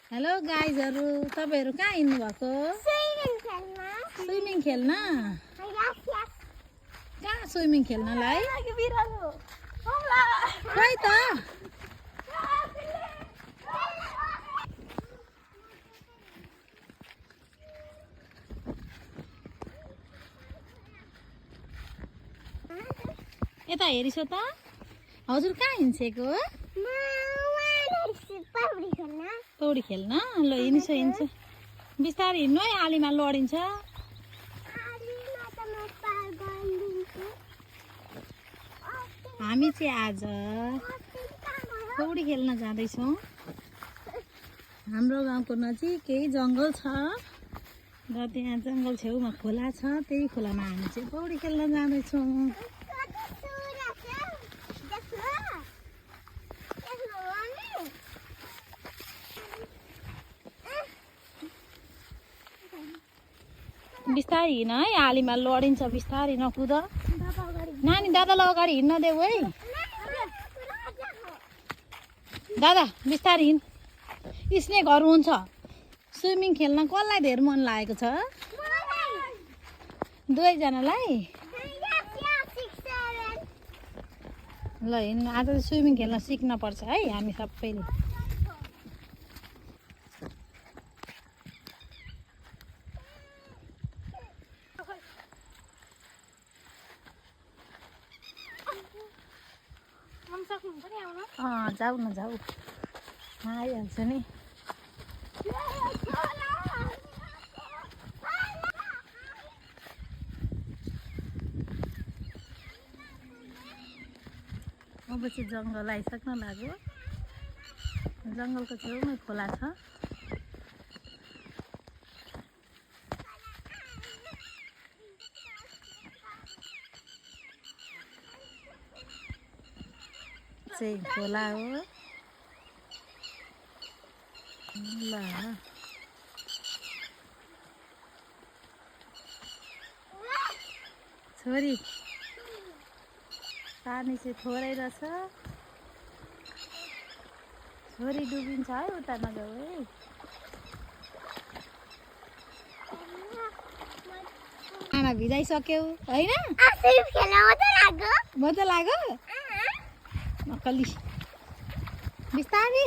Hello गाइजहरु, तपाईहरु कहाँ हिँड्नु भएको? स्विमिङ खेल्न। कहाँ स्विमिङ खेल्नलाई? खै त यता हेरिसो त। हजुर कहाँ हिँड्छेको? पौडी खेल्न। ल हिँड्छ हिँड्छ, बिस्तारै हिँड्नु है, आलीमा लडिन्छ। हामी चाहिँ आज पौडी खेल्न जाँदैछौँ। हाम्रो गाउँको नजिकै जङ्गल छ र त्यहाँ जङ्गल छेउमा खोला छ, त्यही खोलामा हामी चाहिँ पौडी खेल्न जाँदैछौँ। बिस्तारै हिँड है, आलीमा लडिन्छ, बिस्तारै नकुद। नानी दादालाई अगाडि हिँड्न देऊ है। दादा बिस्तारै हिँड, स्नेक घर हुन्छ। स्विमिङ खेल्न कसलाई धेरै मन लागेको छ? दुवैजनालाई। ल हिँड्नु, आज स्विमिङ खेल्न सिक्न पर्छ है हामी सबैले। जाऊ न जाऊ, आइहाल्छ नि। अब चाहिँ जङ्गल आइसक्न लाग्यो। जङ्गलको छेउमै खोला छ। चाहिँ खोला हो। ल छोरी, पानी चाहिँ थोरै रहेछ। छोरी डुबिन्छ है, उता नजाऊ है। खाना भिजाइसक्यौ होइन? मजा लाग्यो? नक्कली बिस्तारै।